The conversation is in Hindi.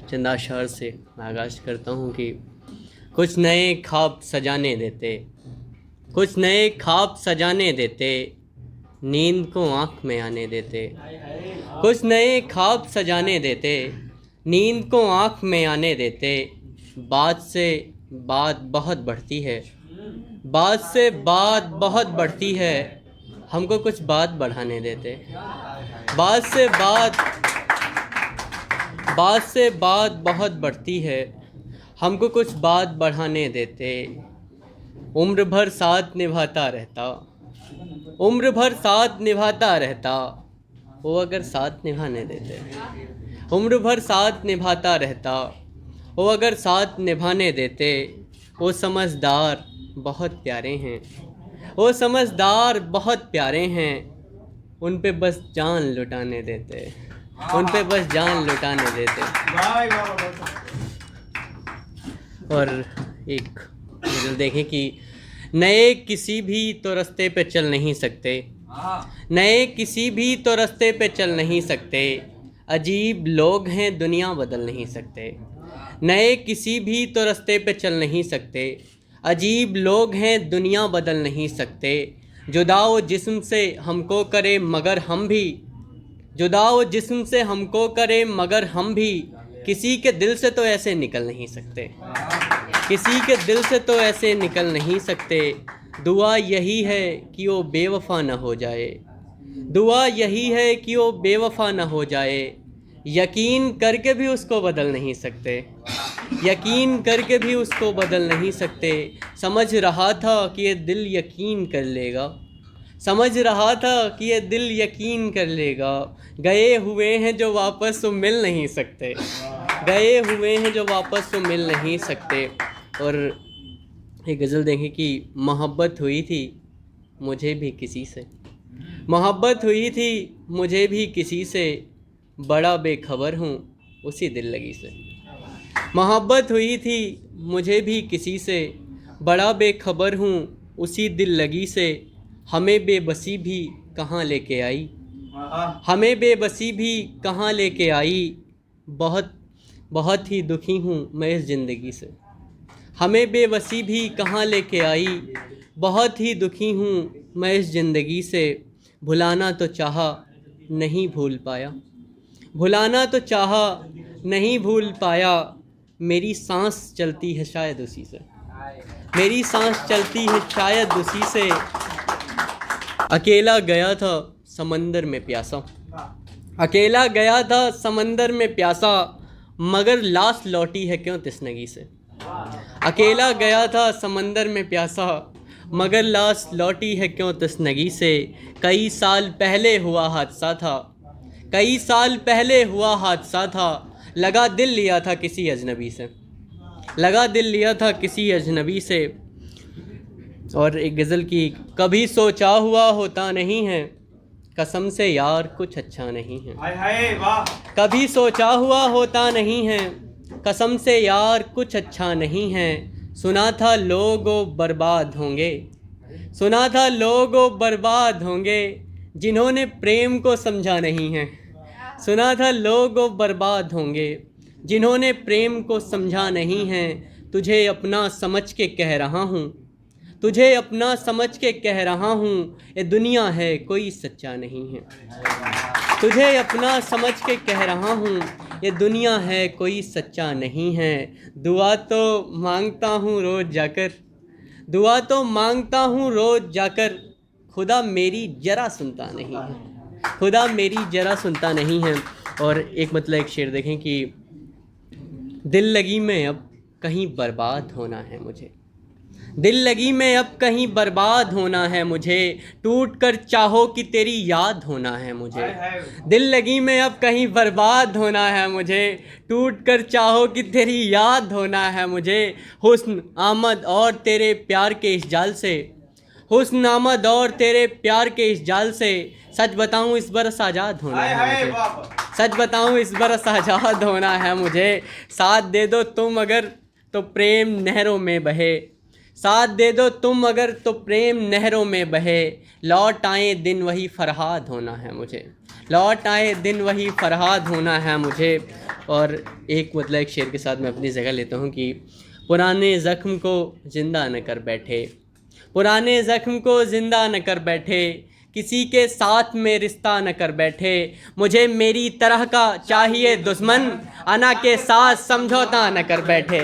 चंद अशार से आगाज़ करता हूँ कि कुछ नए ख्वाब सजाने देते, कुछ नए ख्वाब सजाने देते, नींद को आँख में आने देते। कुछ नए ख्वाब सजाने देते, नींद को आँख में आने देते। बात से बात बहुत बढ़ती है, बात से बात बहुत बढ़ती है, हमको कुछ बात बढ़ाने देते। बात से बात बहुत बढ़ती है, हमको कुछ बात बढ़ाने देते। उम्र भर साथ निभाता रहता, उम्र भर साथ निभाता रहता, वो अगर साथ निभाने देते। उम्र भर साथ निभाता रहता, वो अगर साथ निभाने देते। वो समझदार बहुत प्यारे हैं, वो समझदार बहुत प्यारे हैं, उन पे बस जान लुटाने देते, उन पे बस जान लुटाने देते। और एक गज़ल देखें कि नए किसी भी तो रास्ते पे चल नहीं सकते, नए किसी भी तो रास्ते पे चल नहीं सकते। अजीब लोग हैं दुनिया बदल नहीं सकते, नए किसी भी तो रास्ते पे चल नहीं सकते। अजीब लोग हैं दुनिया बदल नहीं सकते। जुदाओ जिस्म से हमको करे मगर हम भी, जुदाओ जिस्म से हमको करे मगर हम भी, किसी के दिल से तो ऐसे निकल नहीं सकते, किसी के दिल से तो ऐसे निकल नहीं सकते। दुआ यही है कि वो बेवफा न हो जाए, दुआ यही है कि वो बेवफा न हो जाए। यकीन करके भी उसको बदल नहीं सकते, यकीन करके भी उसको बदल नहीं सकते। समझ रहा था कि ये दिल यकीन कर लेगा, समझ रहा था कि ये दिल यकीन कर लेगा। गए हुए हैं जो वापस तो मिल नहीं सकते, गए हुए हैं जो वापस तो मिल नहीं सकते। और एक गज़ल देखें कि मोहब्बत हुई थी मुझे भी किसी से, मोहब्बत हुई थी मुझे भी किसी से, बड़ा बेखबर हूँ उसी दिल लगी से। मोहब्बत हुई थी मुझे भी किसी से, बड़ा बेखबर हूँ उसी दिल लगी से। हमें बेबसी भी कहाँ लेके आई, हमें बेबसी भी कहाँ लेके आई, बहुत बहुत ही दुखी हूँ मैं इस ज़िंदगी से। हमें बेबसी भी कहाँ लेके आई, बहुत ही दुखी हूँ मैं इस ज़िंदगी से। भुलाना तो चाहा नहीं भूल पाया, भुलाना तो चाहा नहीं भूल पाया। मेरी सांस चलती है शायद उसी से, मेरी सांस चलती है शायद उसी से। अकेला गया था समंदर में प्यासा, अकेला गया था समंदर में प्यासा, मगर लाश लौटी है क्यों तशनगी से। अकेला गया था समंदर में प्यासा, मगर लाश लौटी है क्यों तशनगी से। कई साल पहले हुआ हादसा था, कई साल पहले हुआ हादसा था, लगा दिल लिया था किसी अजनबी से, लगा दिल लिया था किसी अजनबी से। और एक गज़ल की कभी सोचा हुआ होता नहीं है, कसम से यार कुछ अच्छा नहीं है। कभी सोचा हुआ होता नहीं है, कसम से यार कुछ अच्छा नहीं है। सुना था लोग बर्बाद होंगे, सुना था लोग बर्बाद होंगे, जिन्होंने प्रेम को समझा नहीं है। सुना था लोग बर्बाद होंगे, जिन्होंने प्रेम को समझा नहीं है। तुझे अपना समझ के कह रहा हूँ, तुझे अपना समझ के कह रहा हूँ, ये दुनिया है कोई सच्चा नहीं है। तुझे अपना समझ के कह रहा हूँ, ये दुनिया है कोई सच्चा नहीं है। दुआ तो मांगता हूँ रोज़ जाकर, दुआ तो मांगता हूँ रोज़ जाकर, खुदा मेरी ज़रा सुनता नहीं है, खुदा मेरी ज़रा सुनता नहीं है। और एक मतलब एक शेर देखें कि दिल लगी में अब कहीं बर्बाद होना है मुझे, दिल लगी में अब कहीं बर्बाद होना है मुझे। टूट कर चाहो कि तेरी याद होना है मुझे, दिल लगी में अब कहीं बर्बाद होना है मुझे। टूट कर चाहो कि तेरी याद होना है मुझे। हुस्न आमद और तेरे प्यार के इस जाल से, हुस्न आमद और तेरे प्यार के इस जाल से, सच बताऊं इस बरस आज़ाद होना है मुझे, सच बताऊं इस बरस आज़ाद होना है मुझे। साथ दे दो तुम अगर तो प्रेम नहरों में बहे, साथ दे दो तुम अगर तो प्रेम नहरों में बहे। लौट आए दिन वही फरहाद होना है मुझे, लौट आए दिन वही फरहाद होना है मुझे। और एक मतलब एक शेर के साथ मैं अपनी जगह लेता हूँ कि पुराने ज़ख्म को ज़िंदा न कर बैठे, पुराने ज़ख्म को ज़िंदा न कर बैठे, किसी के साथ में रिश्ता न कर बैठे, मुझे मेरी तरह का चाहिए दुश्मन, अना के साथ समझौता न कर बैठे।